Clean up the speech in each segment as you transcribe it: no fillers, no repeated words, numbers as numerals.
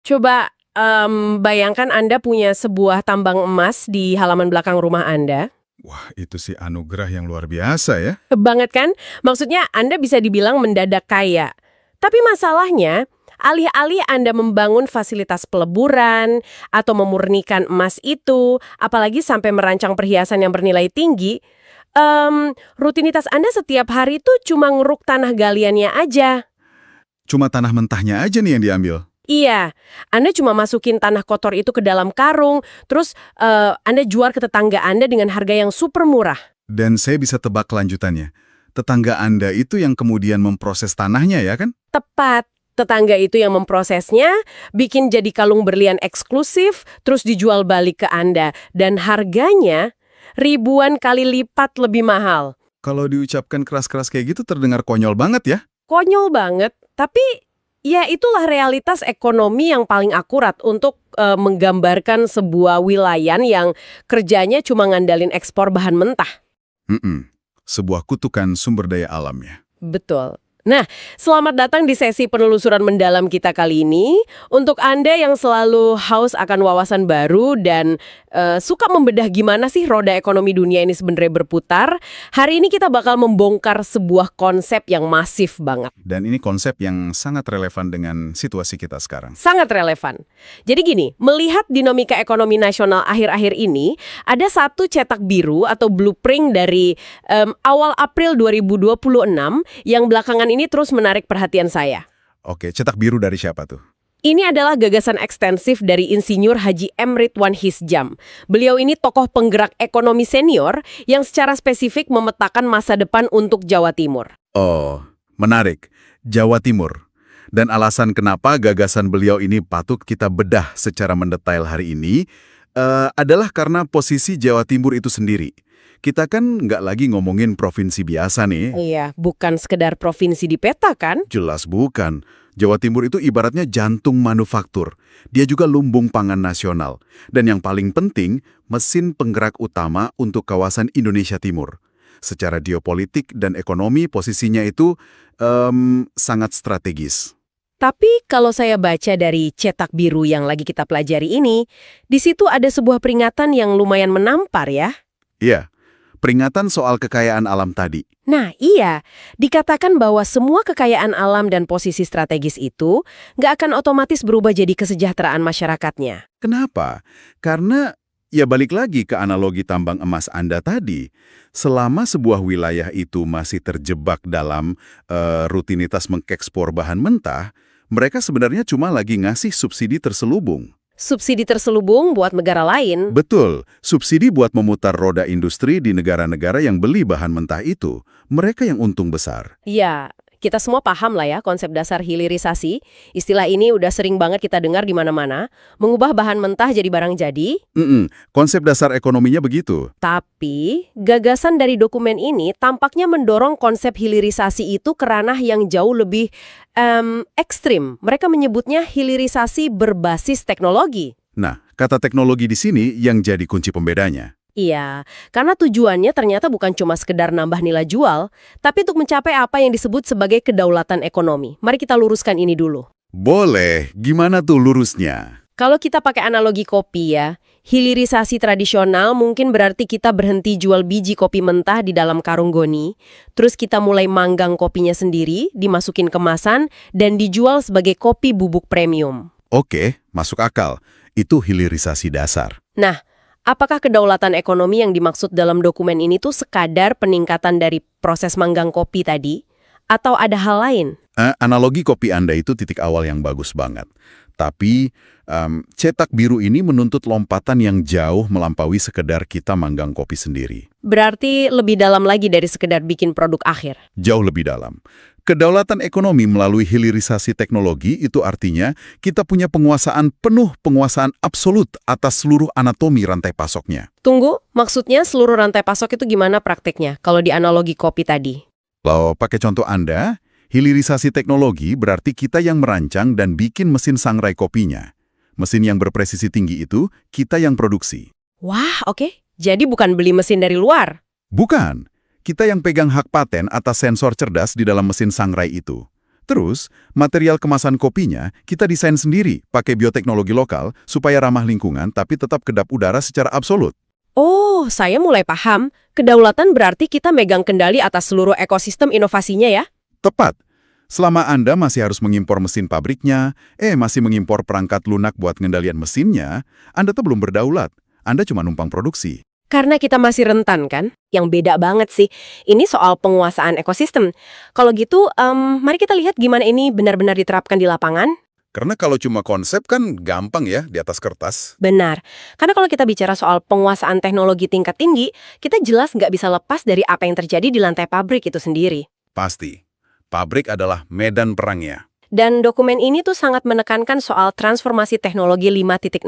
Coba bayangkan Anda punya sebuah tambang emas di halaman belakang rumah Anda. Wah, itu sih anugerah yang luar biasa ya. Banget kan? Maksudnya Anda bisa dibilang mendadak kaya. Tapi masalahnya, alih-alih Anda membangun fasilitas peleburan atau memurnikan emas itu, apalagi sampai merancang perhiasan yang bernilai tinggi, rutinitas Anda setiap hari tuh cuma ngeruk tanah galiannya aja. Cuma tanah mentahnya aja nih yang diambil. Iya, Anda cuma masukin tanah kotor itu ke dalam karung, terus Anda jual ke tetangga Anda dengan harga yang super murah. Dan saya bisa tebak kelanjutannya. Tetangga Anda itu yang kemudian memproses tanahnya ya kan? Tepat. Tetangga itu yang memprosesnya, bikin jadi kalung berlian eksklusif, terus dijual balik ke Anda. Dan harganya ribuan kali lipat lebih mahal. Kalau diucapkan keras-keras kayak gitu terdengar konyol banget ya. Konyol banget, tapi ya itulah realitas ekonomi yang paling akurat untuk menggambarkan sebuah wilayah yang kerjanya cuma ngandalin ekspor bahan mentah. Sebuah kutukan sumber daya alamnya. Betul. Nah, selamat datang di sesi penelusuran mendalam kita kali ini. Untuk Anda yang selalu haus akan wawasan baru dan suka membedah gimana sih roda ekonomi dunia ini sebenarnya berputar, hari ini kita bakal membongkar sebuah konsep yang masif banget. Dan ini konsep yang sangat relevan dengan situasi kita sekarang. Sangat relevan. Jadi gini, melihat dinamika ekonomi nasional akhir-akhir ini, ada satu cetak biru atau blueprint dari awal April 2026 yang belakangan ini terus menarik perhatian saya. Oke, cetak biru dari siapa tuh? Ini adalah gagasan ekstensif dari Insinyur Haji M. Ridwan Hisjam. Beliau ini tokoh penggerak ekonomi senior yang secara spesifik memetakan masa depan untuk Jawa Timur. Oh, menarik. Jawa Timur. Dan alasan kenapa gagasan beliau ini patut kita bedah secara mendetail hari ini adalah karena posisi Jawa Timur itu sendiri. Kita kan nggak lagi ngomongin provinsi biasa nih. Iya, bukan sekedar provinsi di peta kan? Jelas bukan. Jawa Timur itu ibaratnya jantung manufaktur. Dia juga lumbung pangan nasional. Dan yang paling penting, mesin penggerak utama untuk kawasan Indonesia Timur. Secara geopolitik dan ekonomi, posisinya itu sangat strategis. Tapi kalau saya baca dari cetak biru yang lagi kita pelajari ini, di situ ada sebuah peringatan yang lumayan menampar ya. Iya, peringatan soal kekayaan alam tadi. Nah iya, dikatakan bahwa semua kekayaan alam dan posisi strategis itu nggak akan otomatis berubah jadi kesejahteraan masyarakatnya. Kenapa? Karena ya balik lagi ke analogi tambang emas Anda tadi. Selama sebuah wilayah itu masih terjebak dalam rutinitas mengekspor bahan mentah, mereka sebenarnya cuma lagi ngasih subsidi terselubung. Subsidi terselubung buat negara lain. Betul, subsidi buat memutar roda industri di negara-negara yang beli bahan mentah itu. Mereka yang untung besar. Ya, kita semua paham lah ya konsep dasar hilirisasi. Istilah ini udah sering banget kita dengar di mana-mana. Mengubah bahan mentah jadi barang jadi. Konsep dasar ekonominya begitu. Tapi, gagasan dari dokumen ini tampaknya mendorong konsep hilirisasi itu ke ranah yang jauh lebih ekstrim. Mereka menyebutnya hilirisasi berbasis teknologi. Nah, kata teknologi di sini yang jadi kunci pembedanya. Iya, karena tujuannya ternyata bukan cuma sekedar nambah nilai jual, tapi untuk mencapai apa yang disebut sebagai kedaulatan ekonomi. Mari kita luruskan ini dulu. Boleh, gimana tuh lurusnya? Kalau kita pakai analogi kopi ya, hilirisasi tradisional mungkin berarti kita berhenti jual biji kopi mentah di dalam karung goni, terus kita mulai manggang kopinya sendiri, dimasukin kemasan, dan dijual sebagai kopi bubuk premium. Oke, masuk akal. Itu hilirisasi dasar. Nah, apakah kedaulatan ekonomi yang dimaksud dalam dokumen ini tuh sekadar peningkatan dari proses manggang kopi tadi? Atau ada hal lain? Analogi kopi Anda itu titik awal yang bagus banget. Tapi cetak biru ini menuntut lompatan yang jauh melampaui sekedar kita manggang kopi sendiri. Berarti lebih dalam lagi dari sekedar bikin produk akhir. Jauh lebih dalam. Kedaulatan ekonomi melalui hilirisasi teknologi itu artinya kita punya penuh penguasaan absolut atas seluruh anatomi rantai pasoknya. Tunggu, maksudnya seluruh rantai pasok itu gimana prakteknya kalau di analogi kopi tadi? Kalau pakai contoh Anda, hilirisasi teknologi berarti kita yang merancang dan bikin mesin sangrai kopinya. Mesin yang berpresisi tinggi itu kita yang produksi. Wah, oke. Jadi bukan beli mesin dari luar? Bukan. Kita yang pegang hak paten atas sensor cerdas di dalam mesin sangrai itu. Terus, material kemasan kopinya kita desain sendiri pakai bioteknologi lokal supaya ramah lingkungan tapi tetap kedap udara secara absolut. Oh, saya mulai paham. Kedaulatan berarti kita megang kendali atas seluruh ekosistem inovasinya ya? Tepat. Selama Anda masih harus mengimpor mesin pabriknya, masih mengimpor perangkat lunak buat pengendalian mesinnya, Anda tuh belum berdaulat. Anda cuma numpang produksi. Karena kita masih rentan kan? Yang beda banget sih. Ini soal penguasaan ekosistem. Kalau gitu, mari kita lihat gimana ini benar-benar diterapkan di lapangan. Karena kalau cuma konsep kan gampang ya di atas kertas. Benar. Karena kalau kita bicara soal penguasaan teknologi tingkat tinggi, kita jelas nggak bisa lepas dari apa yang terjadi di lantai pabrik itu sendiri. Pasti. Pabrik adalah medan perangnya. Dan dokumen ini tuh sangat menekankan soal transformasi teknologi 5.0,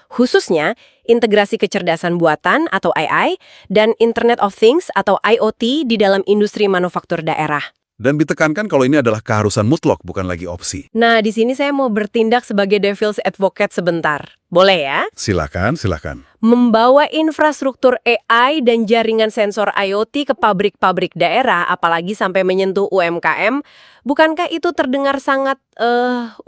khususnya integrasi kecerdasan buatan atau AI dan Internet of Things atau IoT di dalam industri manufaktur daerah. Dan ditekankan kalau ini adalah keharusan mutlak, bukan lagi opsi. Nah, di sini saya mau bertindak sebagai devil's advocate sebentar. Boleh ya? Silakan, silakan. Membawa infrastruktur AI dan jaringan sensor IoT ke pabrik-pabrik daerah, apalagi sampai menyentuh UMKM, bukankah itu terdengar sangat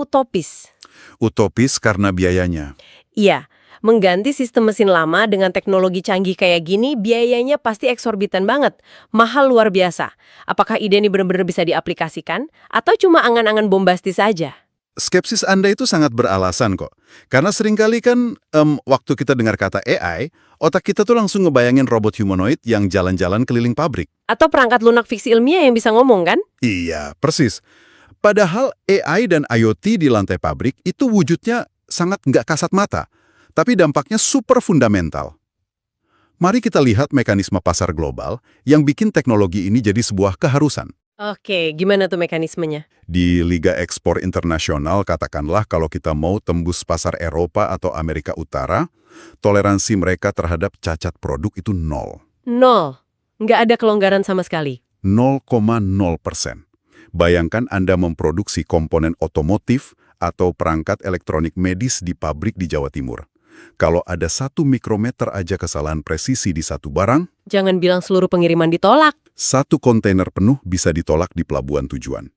utopis? Utopis karena biayanya. Iya, mengganti sistem mesin lama dengan teknologi canggih kayak gini, biayanya pasti eksorbitan banget. Mahal luar biasa. Apakah ide ini benar-benar bisa diaplikasikan? Atau cuma angan-angan bombastis saja? Skepsis Anda itu sangat beralasan kok. Karena seringkali kan waktu kita dengar kata AI, otak kita tuh langsung ngebayangin robot humanoid yang jalan-jalan keliling pabrik. Atau perangkat lunak fiksi ilmiah yang bisa ngomong kan? Iya, persis. Padahal AI dan IoT di lantai pabrik itu wujudnya sangat nggak kasat mata, tapi dampaknya super fundamental. Mari kita lihat mekanisme pasar global yang bikin teknologi ini jadi sebuah keharusan. Oke, gimana tuh mekanismenya? Di Liga Ekspor Internasional, katakanlah kalau kita mau tembus pasar Eropa atau Amerika Utara, toleransi mereka terhadap cacat produk itu 0. 0. Nggak ada kelonggaran sama sekali. 0,0%. Bayangkan Anda memproduksi komponen otomotif atau perangkat elektronik medis di pabrik di Jawa Timur. Kalau ada 1 mikrometer aja kesalahan presisi di satu barang, Jangan bilang seluruh pengiriman ditolak. 1 kontainer penuh bisa ditolak di pelabuhan tujuan.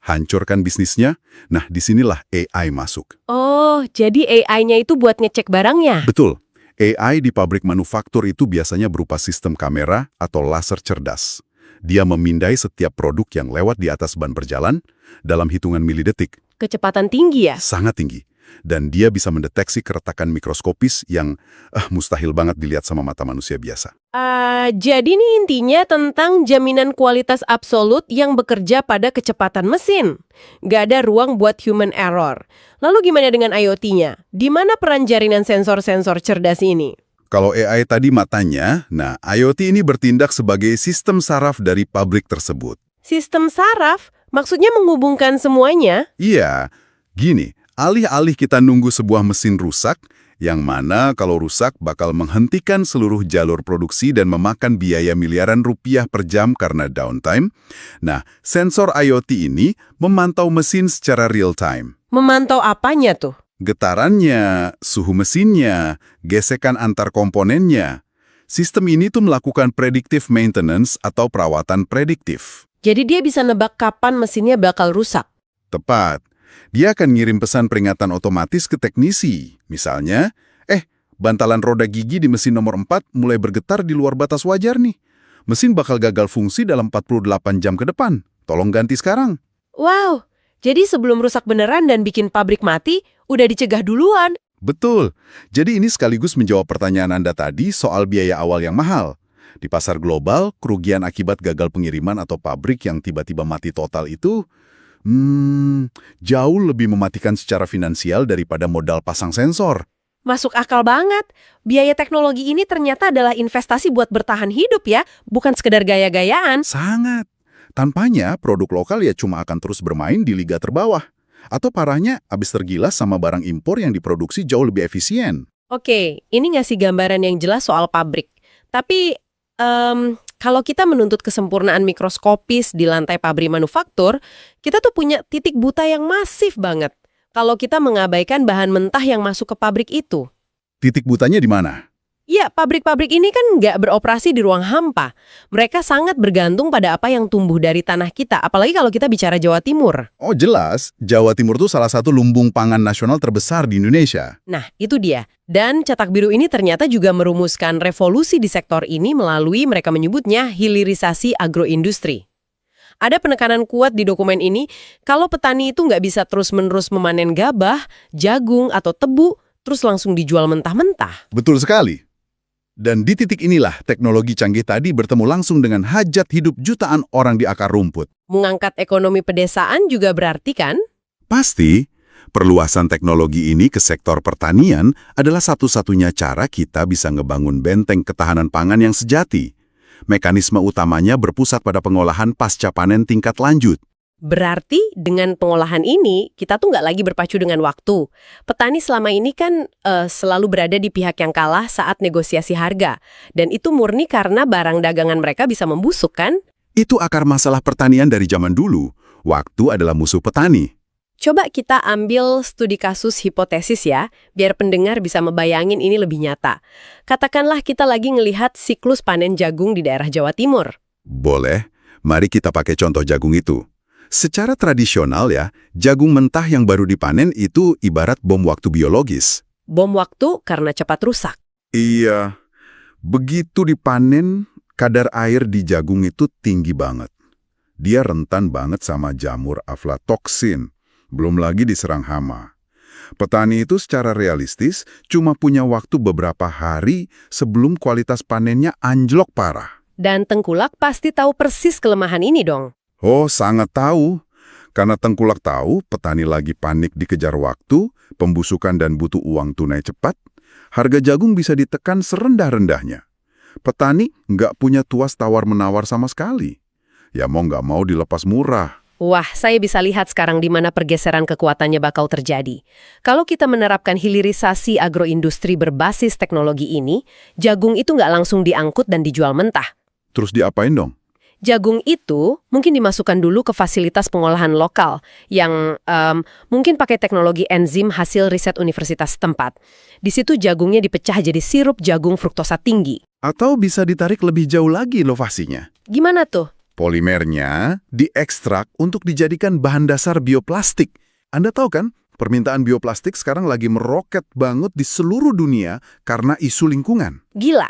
Hancurkan bisnisnya, nah disinilah AI masuk. Oh, jadi AI-nya itu buat ngecek barangnya? Betul, AI di pabrik manufaktur itu biasanya berupa sistem kamera atau laser cerdas. Dia memindai setiap produk yang lewat di atas ban berjalan dalam hitungan milidetik. Kecepatan tinggi ya? Sangat tinggi. Dan dia bisa mendeteksi keretakan mikroskopis yang mustahil banget dilihat sama mata manusia biasa. Jadi ini intinya tentang jaminan kualitas absolut yang bekerja pada kecepatan mesin. Nggak ada ruang buat human error. Lalu gimana dengan IoT-nya? Di mana peran jaringan sensor-sensor cerdas ini? Kalau AI tadi matanya, nah IoT ini bertindak sebagai sistem saraf dari pabrik tersebut. Sistem saraf? Maksudnya menghubungkan semuanya? Iya, gini, alih-alih kita nunggu sebuah mesin rusak, yang mana kalau rusak bakal menghentikan seluruh jalur produksi dan memakan biaya miliaran rupiah per jam karena downtime. Nah, sensor IoT ini memantau mesin secara real time. Memantau apanya tuh? Getarannya, suhu mesinnya, gesekan antar komponennya. Sistem ini tuh melakukan predictive maintenance atau perawatan prediktif. Jadi dia bisa nebak kapan mesinnya bakal rusak. Tepat. Dia akan ngirim pesan peringatan otomatis ke teknisi. Misalnya, bantalan roda gigi di mesin nomor 4 mulai bergetar di luar batas wajar nih. Mesin bakal gagal fungsi dalam 48 jam ke depan. Tolong ganti sekarang. Wow, jadi sebelum rusak beneran dan bikin pabrik mati, udah dicegah duluan. Betul. Jadi ini sekaligus menjawab pertanyaan Anda tadi soal biaya awal yang mahal. Di pasar global, kerugian akibat gagal pengiriman atau pabrik yang tiba-tiba mati total itu jauh lebih mematikan secara finansial daripada modal pasang sensor. Masuk akal banget. Biaya teknologi ini ternyata adalah investasi buat bertahan hidup ya, bukan sekedar gaya-gayaan. Sangat. Tanpanya, produk lokal ya cuma akan terus bermain di liga terbawah. Atau parahnya, habis tergilas sama barang impor yang diproduksi jauh lebih efisien. Oke, ini ngasih gambaran yang jelas soal pabrik. Tapi, kalau kita menuntut kesempurnaan mikroskopis di lantai pabrik manufaktur, kita tuh punya titik buta yang masif banget. Kalau kita mengabaikan bahan mentah yang masuk ke pabrik itu. Titik butanya di mana? Ya, pabrik-pabrik ini kan nggak beroperasi di ruang hampa. Mereka sangat bergantung pada apa yang tumbuh dari tanah kita, apalagi kalau kita bicara Jawa Timur. Oh jelas, Jawa Timur itu salah satu lumbung pangan nasional terbesar di Indonesia. Nah, itu dia. Dan Cetak Biru ini ternyata juga merumuskan revolusi di sektor ini melalui mereka menyebutnya hilirisasi agroindustri. Ada penekanan kuat di dokumen ini, kalau petani itu nggak bisa terus-menerus memanen gabah, jagung, atau tebu, terus langsung dijual mentah-mentah. Betul sekali. Dan di titik inilah teknologi canggih tadi bertemu langsung dengan hajat hidup jutaan orang di akar rumput. Mengangkat ekonomi pedesaan juga berarti kan? Pasti, perluasan teknologi ini ke sektor pertanian adalah satu-satunya cara kita bisa ngebangun benteng ketahanan pangan yang sejati. Mekanisme utamanya berpusat pada pengolahan pasca panen tingkat lanjut. Berarti dengan pengolahan ini, kita tuh nggak lagi berpacu dengan waktu. Petani selama ini kan selalu berada di pihak yang kalah saat negosiasi harga. Dan itu murni karena barang dagangan mereka bisa membusuk kan? Itu akar masalah pertanian dari zaman dulu. Waktu adalah musuh petani. Coba kita ambil studi kasus hipotesis ya, biar pendengar bisa membayangin ini lebih nyata. Katakanlah kita lagi ngelihat siklus panen jagung di daerah Jawa Timur. Boleh, mari kita pakai contoh jagung itu. Secara tradisional ya, jagung mentah yang baru dipanen itu ibarat bom waktu biologis. Bom waktu karena cepat rusak. Iya, begitu dipanen, kadar air di jagung itu tinggi banget. Dia rentan banget sama jamur aflatoksin, belum lagi diserang hama. Petani itu secara realistis cuma punya waktu beberapa hari sebelum kualitas panennya anjlok parah. Dan tengkulak pasti tahu persis kelemahan ini dong. Oh, sangat tahu. Karena tengkulak tahu petani lagi panik dikejar waktu, pembusukan dan butuh uang tunai cepat, harga jagung bisa ditekan serendah-rendahnya. Petani nggak punya tuas tawar-menawar sama sekali. Ya mau nggak mau dilepas murah. Wah, saya bisa lihat sekarang di mana pergeseran kekuatannya bakal terjadi. Kalau kita menerapkan hilirisasi agroindustri berbasis teknologi ini, jagung itu nggak langsung diangkut dan dijual mentah. Terus diapain dong? Jagung itu mungkin dimasukkan dulu ke fasilitas pengolahan lokal yang mungkin pakai teknologi enzim hasil riset universitas setempat. Di situ jagungnya dipecah jadi sirup jagung fruktosa tinggi. Atau bisa ditarik lebih jauh lagi inovasinya. Gimana tuh? Polimernya diekstrak untuk dijadikan bahan dasar bioplastik. Anda tahu kan, permintaan bioplastik sekarang lagi meroket banget di seluruh dunia karena isu lingkungan. Gila.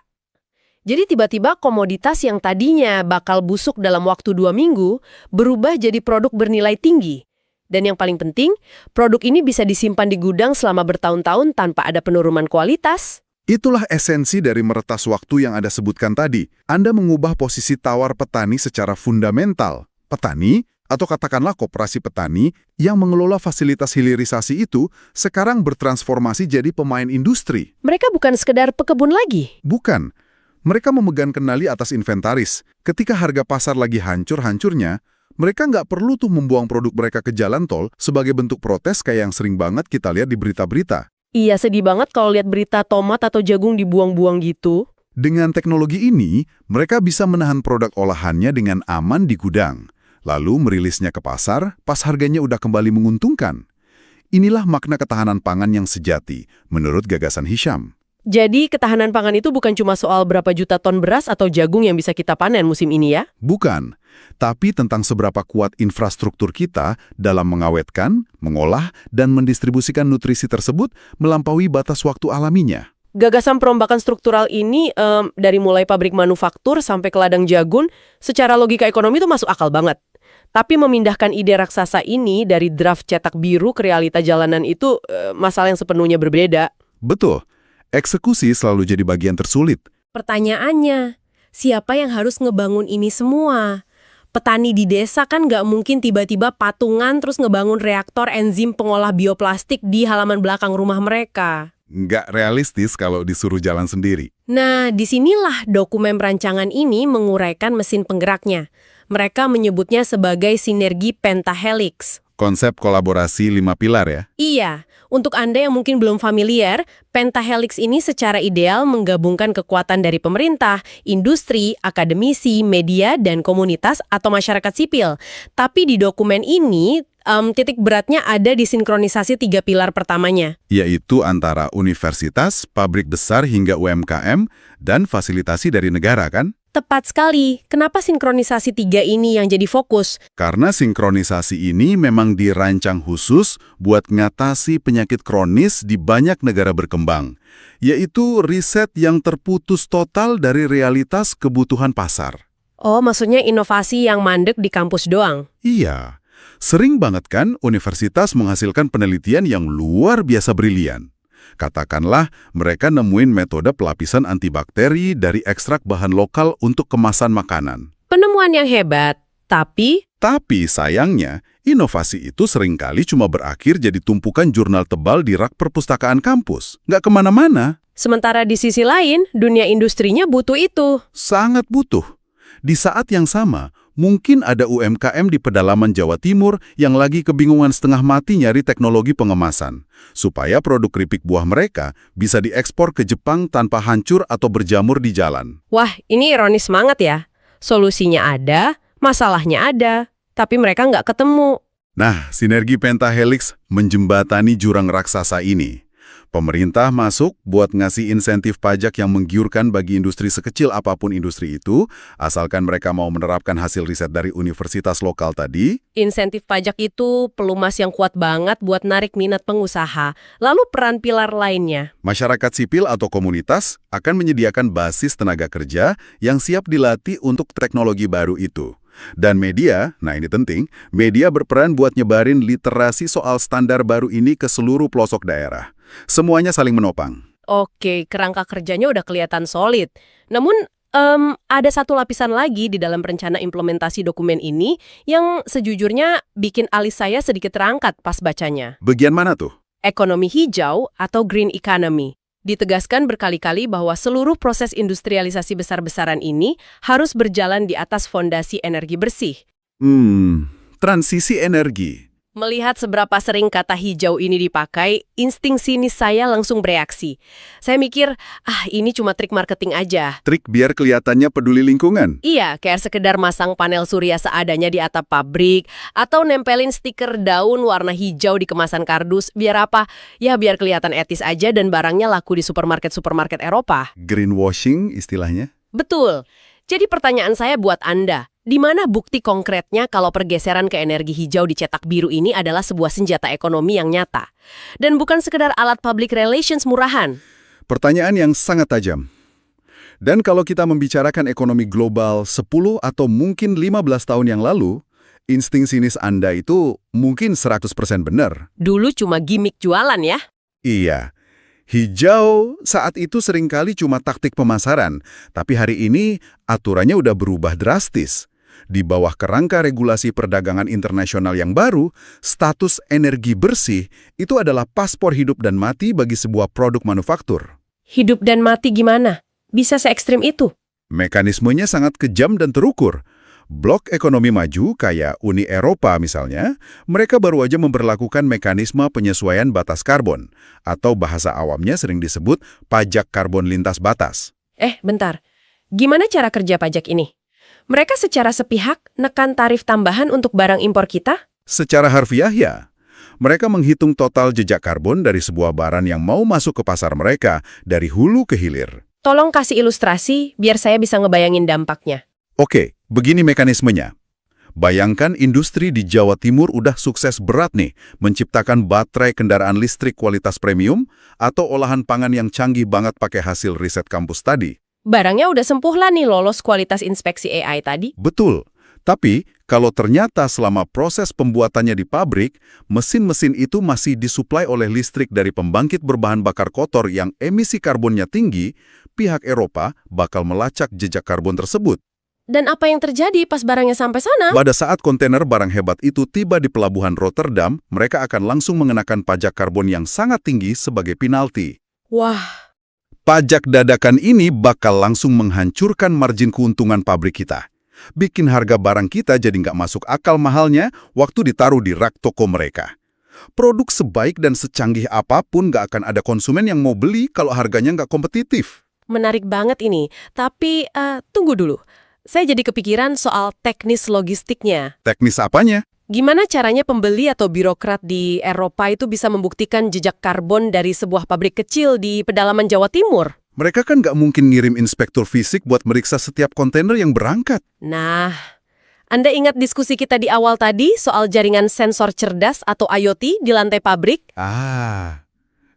Jadi tiba-tiba komoditas yang tadinya bakal busuk dalam waktu 2 minggu berubah jadi produk bernilai tinggi. Dan yang paling penting, produk ini bisa disimpan di gudang selama bertahun-tahun tanpa ada penurunan kualitas. Itulah esensi dari meretas waktu yang Anda sebutkan tadi. Anda mengubah posisi tawar petani secara fundamental. Petani, atau katakanlah koperasi petani, yang mengelola fasilitas hilirisasi itu sekarang bertransformasi jadi pemain industri. Mereka bukan sekedar pekebun lagi. Bukan. Mereka memegang kendali atas inventaris. Ketika harga pasar lagi hancur-hancurnya, mereka nggak perlu tuh membuang produk mereka ke jalan tol sebagai bentuk protes kayak yang sering banget kita lihat di berita-berita. Iya, sedih banget kalau lihat berita tomat atau jagung dibuang-buang gitu. Dengan teknologi ini, mereka bisa menahan produk olahannya dengan aman di gudang, lalu merilisnya ke pasar pas harganya udah kembali menguntungkan. Inilah makna ketahanan pangan yang sejati, menurut gagasan Hisham. Jadi ketahanan pangan itu bukan cuma soal berapa juta ton beras atau jagung yang bisa kita panen musim ini ya? Bukan, tapi tentang seberapa kuat infrastruktur kita dalam mengawetkan, mengolah, dan mendistribusikan nutrisi tersebut melampaui batas waktu alaminya. Gagasan perombakan struktural ini dari mulai pabrik manufaktur sampai ke ladang jagung, secara logika ekonomi itu masuk akal banget. Tapi memindahkan ide raksasa ini dari draft cetak biru ke realita jalanan itu masalah yang sepenuhnya berbeda. Betul. Eksekusi selalu jadi bagian tersulit. Pertanyaannya, siapa yang harus ngebangun ini semua? Petani di desa kan nggak mungkin tiba-tiba patungan terus ngebangun reaktor enzim pengolah bioplastik di halaman belakang rumah mereka. Nggak realistis kalau disuruh jalan sendiri. Nah, disinilah dokumen rancangan ini menguraikan mesin penggeraknya. Mereka menyebutnya sebagai sinergi pentahelix. Konsep kolaborasi 5 pilar ya? Iya. Untuk Anda yang mungkin belum familiar, pentahelix ini secara ideal menggabungkan kekuatan dari pemerintah, industri, akademisi, media, dan komunitas atau masyarakat sipil. Tapi di dokumen ini titik beratnya ada di sinkronisasi 3 pilar pertamanya. Yaitu antara universitas, pabrik besar hingga UMKM, dan fasilitasi dari negara kan? Tepat sekali. Kenapa sinkronisasi 3 ini yang jadi fokus? Karena sinkronisasi ini memang dirancang khusus buat ngatasi penyakit kronis di banyak negara berkembang, yaitu riset yang terputus total dari realitas kebutuhan pasar. Oh, maksudnya inovasi yang mandek di kampus doang? Iya, sering banget kan universitas menghasilkan penelitian yang luar biasa brilian. Katakanlah mereka nemuin metode pelapisan antibakteri dari ekstrak bahan lokal untuk kemasan makanan. Penemuan yang hebat, tapi Tapi sayangnya, inovasi itu seringkali cuma berakhir jadi tumpukan jurnal tebal di rak perpustakaan kampus. Nggak kemana-mana. sementara di sisi lain, dunia industrinya butuh itu. Sangat butuh. Di saat yang sama, mungkin ada UMKM di pedalaman Jawa Timur yang lagi kebingungan setengah mati nyari teknologi pengemasan, supaya produk keripik buah mereka bisa diekspor ke Jepang tanpa hancur atau berjamur di jalan. Wah, ini ironis banget ya. Solusinya ada, masalahnya ada, tapi mereka nggak ketemu. Nah, sinergi pentahelix menjembatani jurang raksasa ini. Pemerintah masuk buat ngasih insentif pajak yang menggiurkan bagi industri sekecil apapun industri itu, asalkan mereka mau menerapkan hasil riset dari universitas lokal tadi. Insentif pajak itu pelumas yang kuat banget buat narik minat pengusaha. Lalu peran pilar lainnya. Masyarakat sipil atau komunitas akan menyediakan basis tenaga kerja yang siap dilatih untuk teknologi baru itu. Dan media, nah ini penting, media berperan buat nyebarin literasi soal standar baru ini ke seluruh pelosok daerah. Semuanya saling menopang. Oke, kerangka kerjanya udah kelihatan solid. Namun, ada satu lapisan lagi di dalam rencana implementasi dokumen ini yang sejujurnya bikin alis saya sedikit terangkat pas bacanya. Bagian mana tuh? Ekonomi hijau atau green economy. Ditegaskan berkali-kali bahwa seluruh proses industrialisasi besar-besaran ini harus berjalan di atas fondasi energi bersih. Transisi energi. Melihat seberapa sering kata hijau ini dipakai, insting sinis saya langsung bereaksi. Saya mikir, ini cuma trik marketing aja. Trik biar kelihatannya peduli lingkungan. Iya, kayak sekedar masang panel surya seadanya di atap pabrik, atau nempelin stiker daun warna hijau di kemasan kardus, biar apa? Ya biar kelihatan etis aja dan barangnya laku di supermarket-supermarket Eropa. Greenwashing istilahnya. Betul. Jadi pertanyaan saya buat Anda, di mana bukti konkretnya kalau pergeseran ke energi hijau di cetak biru ini adalah sebuah senjata ekonomi yang nyata? Dan bukan sekedar alat public relations murahan. Pertanyaan yang sangat tajam. Dan kalau kita membicarakan ekonomi global 10 atau mungkin 15 tahun yang lalu, insting sinis Anda itu mungkin 100% benar. Dulu cuma gimmick jualan ya. Iya. Hijau saat itu seringkali cuma taktik pemasaran, tapi hari ini aturannya udah berubah drastis. Di bawah kerangka regulasi perdagangan internasional yang baru, status energi bersih itu adalah paspor hidup dan mati bagi sebuah produk manufaktur. Hidup dan mati gimana? Bisa se-ekstrim itu? Mekanismenya sangat kejam dan terukur. Blok ekonomi maju kayak Uni Eropa misalnya, mereka baru aja memberlakukan mekanisme penyesuaian batas karbon, atau bahasa awamnya sering disebut pajak karbon lintas batas. Bentar. Gimana cara kerja pajak ini? Mereka secara sepihak nekan tarif tambahan untuk barang impor kita? Secara harfiah ya. Mereka menghitung total jejak karbon dari sebuah barang yang mau masuk ke pasar mereka dari hulu ke hilir. Tolong kasih ilustrasi biar saya bisa ngebayangin dampaknya. Oke, begini mekanismenya. Bayangkan industri di Jawa Timur udah sukses berat nih menciptakan baterai kendaraan listrik kualitas premium atau olahan pangan yang canggih banget pakai hasil riset kampus tadi. Barangnya udah sempuh lah nih lolos kualitas inspeksi AI tadi. Betul. Tapi, kalau ternyata selama proses pembuatannya di pabrik, mesin-mesin itu masih disuplai oleh listrik dari pembangkit berbahan bakar kotor yang emisi karbonnya tinggi, pihak Eropa bakal melacak jejak karbon tersebut. Dan apa yang terjadi pas barangnya sampai sana? Pada saat kontainer barang hebat itu tiba di pelabuhan Rotterdam, mereka akan langsung mengenakan pajak karbon yang sangat tinggi sebagai penalti. Wah. Pajak dadakan ini bakal langsung menghancurkan margin keuntungan pabrik kita. Bikin harga barang kita jadi nggak masuk akal mahalnya waktu ditaruh di rak toko mereka. Produk sebaik dan secanggih apapun nggak akan ada konsumen yang mau beli kalau harganya nggak kompetitif. Menarik banget ini. Tapi, tunggu dulu. Saya jadi kepikiran soal teknis logistiknya. Teknis apanya? Gimana caranya pembeli atau birokrat di Eropa itu bisa membuktikan jejak karbon dari sebuah pabrik kecil di pedalaman Jawa Timur? Mereka kan nggak mungkin ngirim inspektur fisik buat meriksa setiap kontainer yang berangkat. Nah, Anda ingat diskusi kita di awal tadi soal jaringan sensor cerdas atau IoT di lantai pabrik?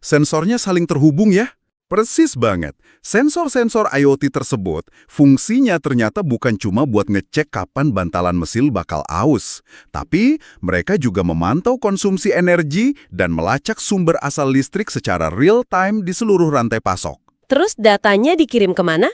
Sensornya saling terhubung ya? Persis banget. Sensor-sensor IoT tersebut fungsinya ternyata bukan cuma buat ngecek kapan bantalan mesin bakal aus, tapi mereka juga memantau konsumsi energi dan melacak sumber asal listrik secara real-time di seluruh rantai pasok. Terus datanya dikirim kemana?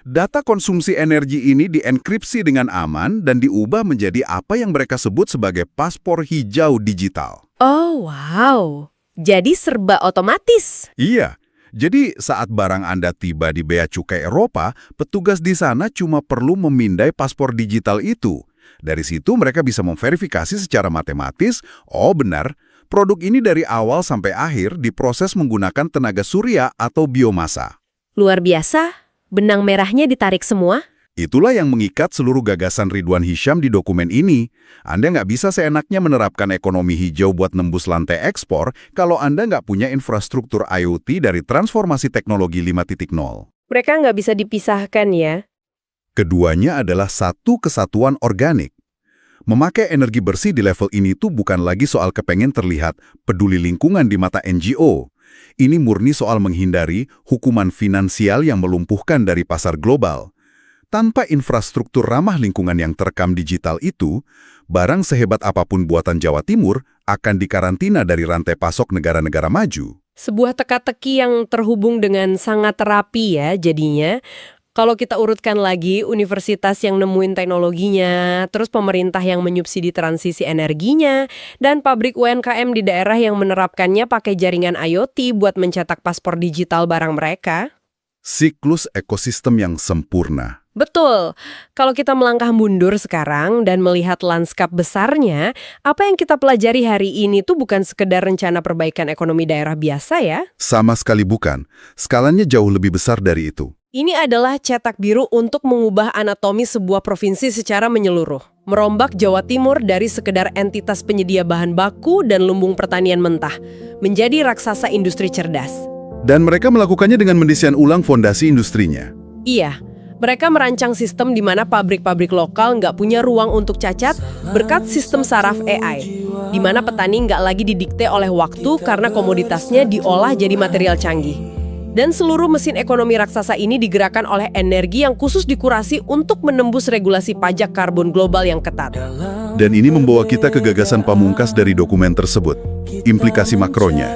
Data konsumsi energi ini dienkripsi dengan aman dan diubah menjadi apa yang mereka sebut sebagai paspor hijau digital. Oh, wow. Jadi serba otomatis. Iya. Jadi saat barang Anda tiba di Bea Cukai Eropa, petugas di sana cuma perlu memindai paspor digital itu. Dari situ mereka bisa memverifikasi secara matematis, oh benar, produk ini dari awal sampai akhir diproses menggunakan tenaga surya atau biomasa. Luar biasa. Benang merahnya ditarik semua. Itulah yang mengikat seluruh gagasan Ridwan Hisyam di dokumen ini. Anda nggak bisa seenaknya menerapkan ekonomi hijau buat nembus lantai ekspor kalau Anda nggak punya infrastruktur IoT dari transformasi teknologi 5.0. Mereka nggak bisa dipisahkan ya. Keduanya adalah satu kesatuan organik. Memakai energi bersih di level ini tuh bukan lagi soal kepengen terlihat peduli lingkungan di mata NGO. Ini murni soal menghindari hukuman finansial yang melumpuhkan dari pasar global. Tanpa infrastruktur ramah lingkungan yang terekam digital itu, barang sehebat apapun buatan Jawa Timur akan dikarantina dari rantai pasok negara-negara maju. Sebuah teka-teki yang terhubung dengan sangat rapi ya jadinya. Kalau kita urutkan lagi, universitas yang nemuin teknologinya, terus pemerintah yang menyubsidi transisi energinya, dan pabrik UMKM di daerah yang menerapkannya pakai jaringan IoT buat mencetak paspor digital barang mereka. Siklus ekosistem yang sempurna. Betul. Kalau kita melangkah mundur sekarang dan melihat lanskap besarnya, apa yang kita pelajari hari ini tuh bukan sekedar rencana perbaikan ekonomi daerah biasa ya. Sama sekali bukan. Skalanya jauh lebih besar dari itu. Ini adalah cetak biru untuk mengubah anatomi sebuah provinsi secara menyeluruh. Merombak Jawa Timur dari sekedar entitas penyedia bahan baku dan lumbung pertanian mentah, menjadi raksasa industri cerdas. Dan mereka melakukannya dengan mendesain ulang fondasi industrinya. Iya. Mereka merancang sistem di mana pabrik-pabrik lokal nggak punya ruang untuk cacat berkat sistem saraf AI, di mana petani nggak lagi didikte oleh waktu karena komoditasnya diolah jadi material canggih. Dan seluruh mesin ekonomi raksasa ini digerakkan oleh energi yang khusus dikurasi untuk menembus regulasi pajak karbon global yang ketat. Dan ini membawa kita ke gagasan pamungkas dari dokumen tersebut, implikasi makronya,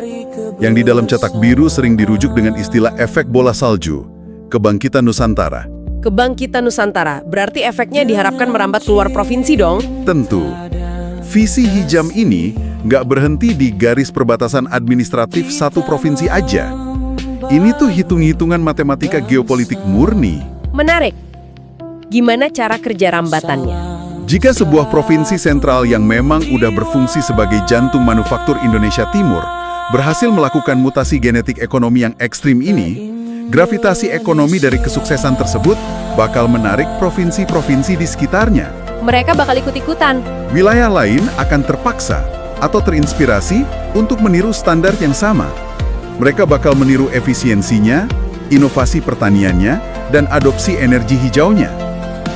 yang di dalam cetak biru sering dirujuk dengan istilah efek bola salju, kebangkitan Nusantara. Kebangkitan Nusantara, berarti efeknya diharapkan merambat keluar provinsi dong? Tentu. Visi Hijam ini nggak berhenti di garis perbatasan administratif satu provinsi aja. Ini tuh hitung-hitungan matematika geopolitik murni. Menarik. Gimana cara kerja rambatannya? Jika sebuah provinsi sentral yang memang udah berfungsi sebagai jantung manufaktur Indonesia Timur berhasil melakukan mutasi genetik ekonomi yang ekstrim ini, gravitasi ekonomi dari kesuksesan tersebut bakal menarik provinsi-provinsi di sekitarnya. Mereka bakal ikut-ikutan. Wilayah lain akan terpaksa atau terinspirasi untuk meniru standar yang sama. Mereka bakal meniru efisiensinya, inovasi pertaniannya, dan adopsi energi hijaunya.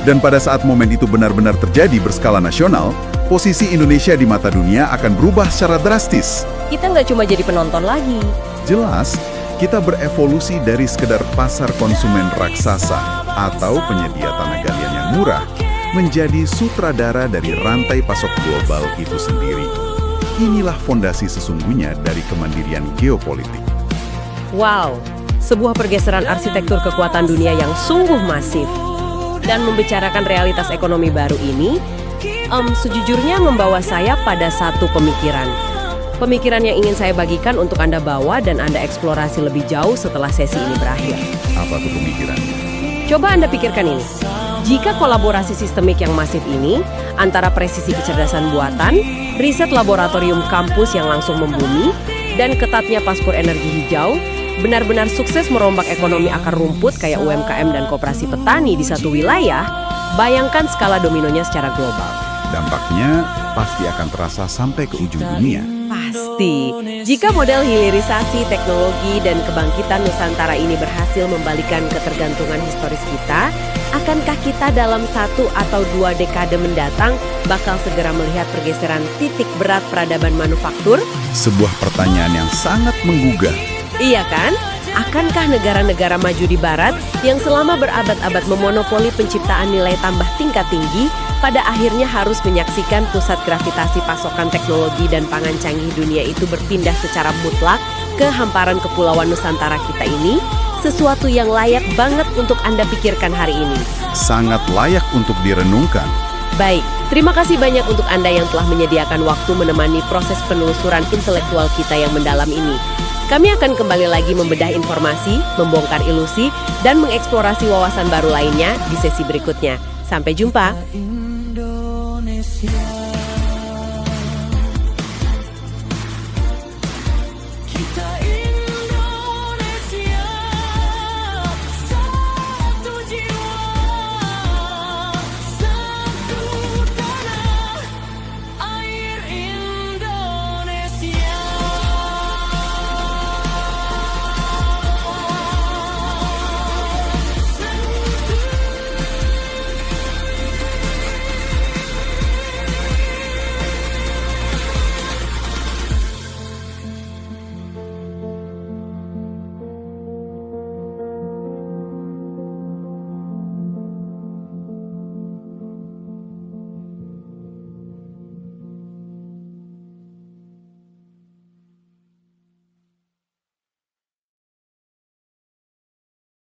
Dan pada saat momen itu benar-benar terjadi berskala nasional, posisi Indonesia di mata dunia akan berubah secara drastis. Kita nggak cuma jadi penonton lagi. Jelas, kita berevolusi dari sekedar pasar konsumen raksasa atau penyedia tanah galian yang murah menjadi sutradara dari rantai pasok global itu sendiri. Inilah fondasi sesungguhnya dari kemandirian geopolitik. Wow, sebuah pergeseran arsitektur kekuatan dunia yang sungguh masif. Dan membicarakan realitas ekonomi baru ini, sejujurnya membawa saya pada satu pemikiran. Pemikiran yang ingin saya bagikan untuk Anda bawa dan Anda eksplorasi lebih jauh setelah sesi ini berakhir. Apa tuh pemikirannya? Coba Anda pikirkan ini. Jika kolaborasi sistemik yang masif ini antara presisi kecerdasan buatan, riset laboratorium kampus yang langsung membumi, dan ketatnya paspor energi hijau, benar-benar sukses merombak ekonomi akar rumput kayak UMKM dan koperasi petani di satu wilayah, bayangkan skala dominonya secara global. Dampaknya pasti akan terasa sampai ke ujung dunia. Pasti. Jika model hilirisasi, teknologi, dan kebangkitan Nusantara ini berhasil membalikan ketergantungan historis kita, akankah kita dalam 1 atau 2 dekade mendatang bakal segera melihat pergeseran titik berat peradaban manufaktur? Sebuah pertanyaan yang sangat menggugah. Iya kan? Akankah negara-negara maju di barat yang selama berabad-abad memonopoli penciptaan nilai tambah tingkat tinggi pada akhirnya harus menyaksikan pusat gravitasi pasokan teknologi dan pangan canggih dunia itu berpindah secara mutlak ke hamparan kepulauan Nusantara kita ini, sesuatu yang layak banget untuk Anda pikirkan hari ini. Sangat layak untuk direnungkan. Baik, terima kasih banyak untuk Anda yang telah menyediakan waktu menemani proses penelusuran intelektual kita yang mendalam ini. Kami akan kembali lagi membedah informasi, membongkar ilusi, dan mengeksplorasi wawasan baru lainnya di sesi berikutnya. Sampai jumpa!